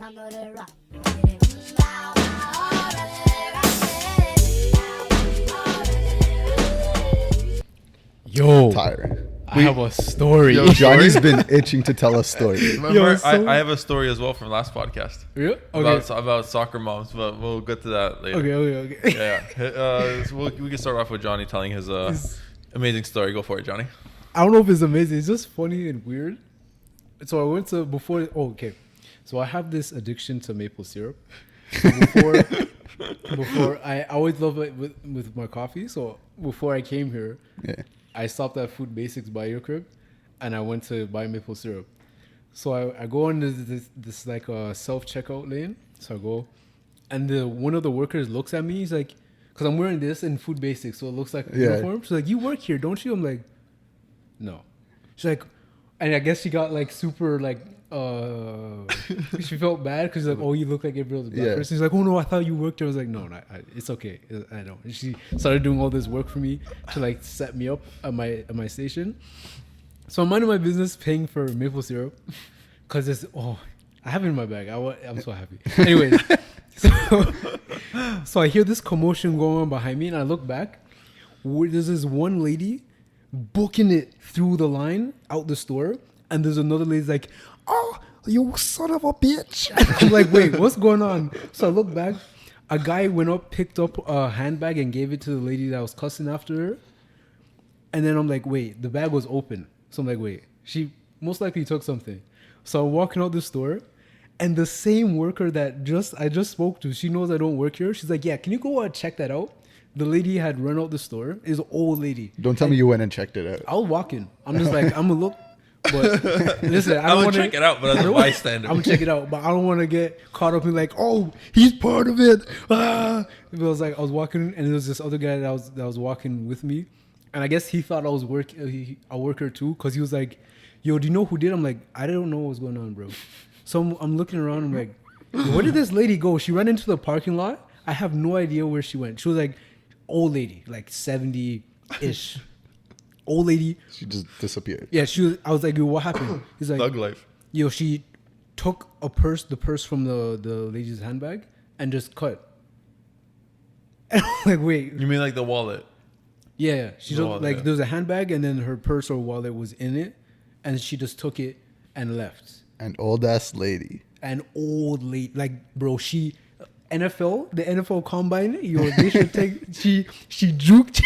Yo, Tiring. I have a story. Yo, Johnny's been itching to tell a story. Remember, so- I have a story as well from last podcast Yeah? Okay. about soccer moms, but we'll get to that later. Okay. Yeah. So we can start off with Johnny telling his amazing story. Go for it, Johnny. I don't know if it's amazing. It's just funny and weird. So I went to before. Oh, okay. So I have this addiction to maple syrup. So before I always love it with my coffee. So before I came here, Yeah. I stopped at Food Basics by your crib, and I went to buy maple syrup. So I go on this like a self checkout lane. So I go, and one of the workers looks at me. He's like, because I'm wearing this in Food Basics, so it looks like a uniform. She's like, "You work here, don't you?" I'm like, "No." She's like, and I guess she got like super like she felt bad because like, "Oh, you look like every other black person." She's like, "Oh no, I thought you worked there." I was like, "No, it's okay, I know." And she started doing all this work for me to like set me up at my station. So I'm minding my business, paying for maple syrup because I have it in my bag. I'm so happy. Anyways, so I hear this commotion going on behind me, and I look back. There's this one lady booking it through the line out the store, and there's another lady's like, "Oh, you son of a bitch!" I'm like, "Wait, what's going on?" So I look back. A guy went up, picked up a handbag, and gave it to the lady that was cussing after her. And then I'm like, "Wait, the bag was open." So I'm like, "Wait, she most likely took something." So I'm walking out the store, and the same worker that I just spoke to, she knows I don't work here. She's like, "Yeah, can you go check that out?" The lady had run out the store. It's an old lady. Don't tell me you went and checked it out. I was walking. I'm just like, I'm gonna look. But listen, I don't want to check it out, but as a bystander. I'm gonna check it out, but I don't want to get caught up in like, "Oh, he's part of it." It was like I was walking, and there was this other guy that was walking with me, and I guess he thought I was a worker too, because he was like, "Yo, do you know who did?" I'm like, "I don't know what's going on, bro." So I'm looking around. I'm like, "Where did this lady go?" She ran into the parking lot. I have no idea where she went. She was like, old lady, like 70-ish. Old lady. She just disappeared. Yeah, I was like, "Yo, what happened?" He's like, Thug life. "Yo, she took the purse from the lady's handbag and just cut." And I'm like, "Wait." You mean like the wallet? Yeah. She The took, wallet, like yeah. there's a handbag and then her purse or wallet was in it, and she just took it and left. An old ass lady. An old lady, like, bro, the NFL combine, yo, they should take, she juked,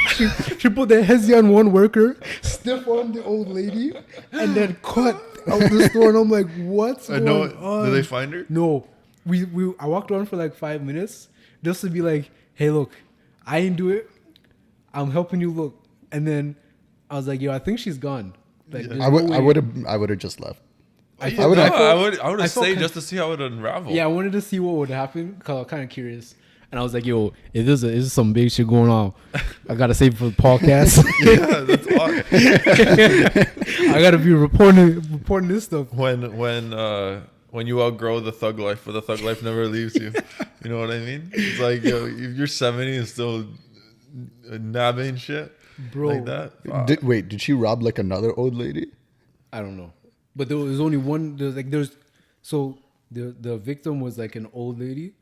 she put the hezzy on one worker, stiff on the old lady, and then cut out the store, and I'm like, what's going on? Did they find her? No, I walked around for like 5 minutes just to be like, "Hey, look, I didn't do it, I'm helping you look," and then I was like, "Yo, I think she's gone." Like, I would have just left. I would have stayed just to see how it would unravel. Yeah, I wanted to see what would happen because I was kind of curious. And I was like, "Yo, if there's some big shit going on, I got to save it for the podcast." Yeah, that's odd. I got to be reporting this stuff. When you outgrow the thug life, but the thug life never leaves you. You know what I mean? It's like, yo, if you're 70 and still nabbing shit, Bro. like that. Did she rob like another old lady? I don't know. But there was only one. So the victim was like an old lady.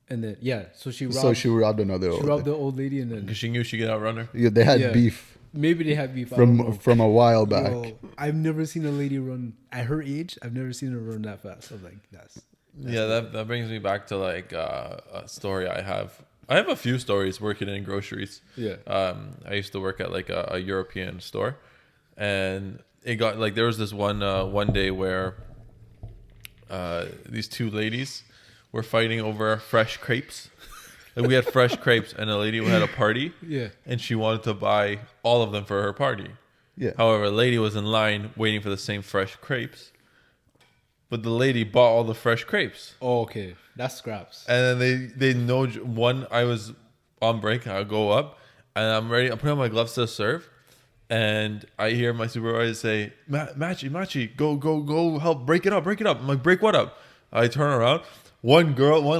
And then, so she robbed another old lady. She robbed the old lady and then. Because she knew she could outrun her. Yeah, they had beef. Maybe they had beef. I don't know. From a while back. Yo, I've never seen a lady run at her age. I've never seen her run that fast. I was like, that's that brings me back to like a story I have. I have a few stories working in groceries. Yeah. I used to work at like a European store, and it got like there was this one day where these two ladies were fighting over fresh crepes. Like we had fresh crepes, and a lady had a party. Yeah. And she wanted to buy all of them for her party. Yeah. However, a lady was in line waiting for the same fresh crepes. But the lady bought all the fresh crepes. Oh, okay. That's scraps. And then they know one. I was on break. I go up, and I'm ready. I'm putting on my gloves to serve, and I hear my supervisor say, "Machi, go, help break it up." I'm like, "Break what up?" I turn around. One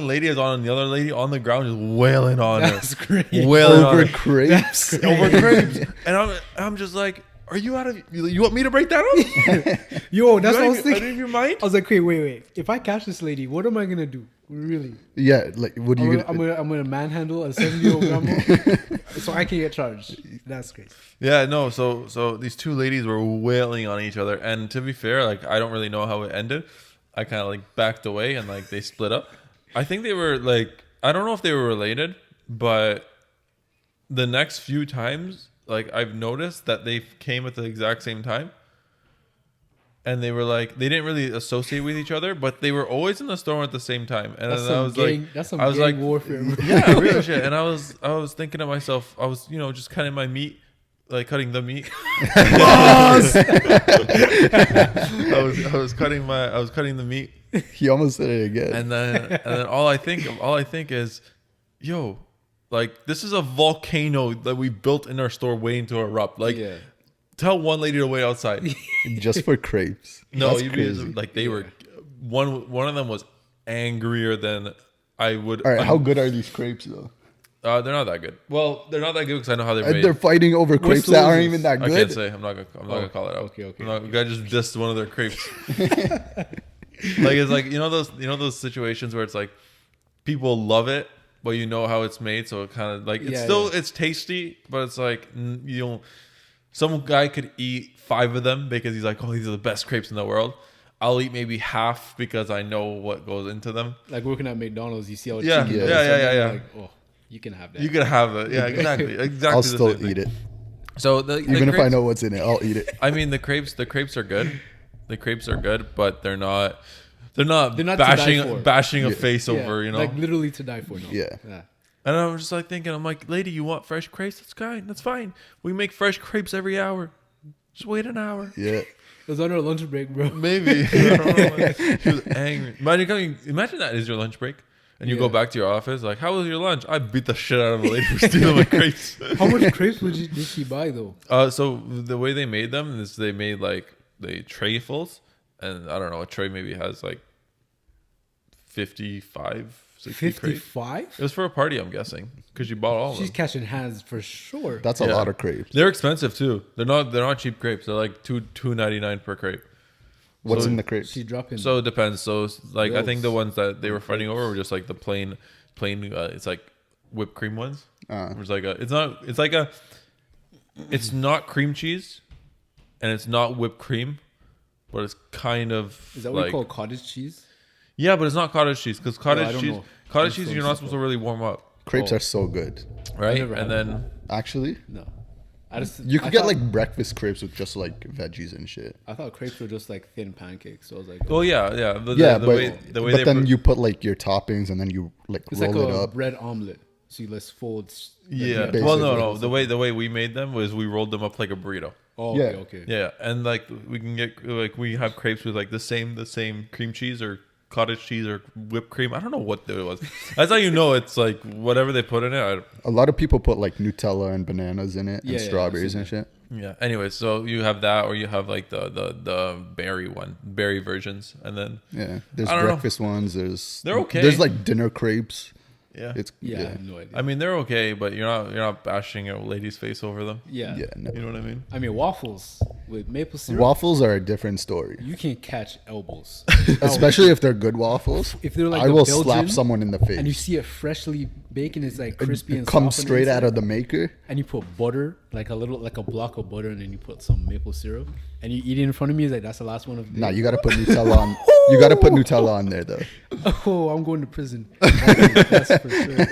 lady is on the other lady on the ground, just wailing on her. That's great. Wailing Over on her. crepes. Over crepes. And I'm just like, Are you out of? You want me to break that up? Yo, that's what I You was out of thinking. your mind? I was like, wait. If I catch this lady, what am I gonna do? Really? Yeah, like what do you? I'm gonna manhandle a 70-year-old grandma so I can get charged. That's crazy. Yeah, no. So these two ladies were wailing on each other, and to be fair, like I don't really know how it ended. I kind of like backed away, and like they split up. I think they were like, I don't know if they were related, but the next few times, like I've noticed that they came at the exact same time. And they were like, they didn't really associate with each other, but they were always in the store at the same time. And That's then I some was gang, like, that's some I was gang like, warfare. Bro. yeah, real shit. And I was thinking to myself, I was, just cutting my meat, like cutting the meat. I was cutting the meat, He almost said it again. and then all I think is, yo, like this is a volcano that we built in our store waiting to erupt. Like, Yeah. tell one lady to wait outside. Just for crepes. No, That's you'd crazy. be like they were. One of them was angrier than I would. All right, how good are these crepes though? They're not that good. Well, they're not that good because I know how they're And made. they're fighting over crepes that aren't even that I good. can't say. I'm not gonna call it out. Okay. I'm not, I just dissed one of their crepes. Like it's like those situations where it's like people love it, but you know how it's made, so it kind of like it's tasty, but it's like some guy could eat 5 of them because he's like, oh, these are the best crepes in the world. I'll eat maybe half because I know what goes into them. Like working at McDonald's, you see how Yeah, cheap it yeah, is, yeah, and then yeah. you're like, oh, you can have that. You can have it. Yeah, exactly. I'll the still same thing. eat it. So Even if I know what's in it, I'll eat it. I mean, the crepes are good. The crepes are good, but they're not They're not to die for. bashing a Yeah. face Yeah, over, like literally to die for. No. Yeah. And I was just like thinking, I'm like, lady, you want fresh crepes? That's fine. We make fresh crepes every hour. Just wait an hour. Yeah. It was on our lunch break, bro. Maybe. I don't know. She was angry. Imagine that is your lunch break. And you go back to your office, like, how was your lunch? I beat the shit out of a lady for stealing my crepes. How much crepes did she buy though? So the way they made them is they made like the trayfuls. And I don't know, a tray maybe has like 55, 60 crepes. 55? It was for a party, I'm guessing, because you bought all of She's them. catching hands for sure. That's a lot of crepes. They're expensive too. They're not cheap crepes. They're like $2.99 per crepe. What's So- in the crepes? She's dropping. So it depends. So like I think the Bills. ones that they were fighting over were just like the plain. It's like whipped cream ones. It's like it's not cream cheese, and it's not whipped cream, but it's kind of Is that what like you call cottage cheese? yeah, but it's not cottage cheese because I cottage don't cheese know. cottage I'm cheese so you're not simple. supposed to really warm up, Crepes Oh. are so good. right? never had And then Actually, No. you could I get thought- like breakfast crepes with just like veggies and shit. I thought crepes were just like thin pancakes. So I was like, oh yeah, the but way they then put- you put like your toppings and then you like it's roll like it a up. bread omelet. So you let's fold. yeah. basically. Well, no. The way we made them was we rolled them up like a burrito. Oh, Yeah. okay. Yeah, and like we can get like we have crepes with like the same cream cheese or cottage cheese or whipped cream. I don't know what it was. That's how you know it's like whatever they put in it. A lot of people put like Nutella and bananas in it Yeah, and yeah, strawberries I've and seen shit. Yeah. Anyway, so you have that, or you have like the berry versions, and then Yeah, there's I don't know. breakfast ones. They're okay. There's like dinner crepes. yeah. It's Yeah, I yeah, have no idea. I mean, they're okay, but you're not bashing a lady's face over them. yeah. yeah. No. You know what I mean? I mean, waffles with maple syrup. Waffles are a different story, You can catch elbows. especially if they're good waffles. If they're like I the will Belgian, slap someone in the face. and you see it freshly baking, it's like crispy and Comes soft on straight out inside. of the maker. And you put butter, like a block of butter, and then you put some maple syrup, and you eat it in front of me. It's like that's the last one of the Nah, you gotta put Nutella on. You gotta put Nutella on there though. Oh, I'm going to prison. That's for sure.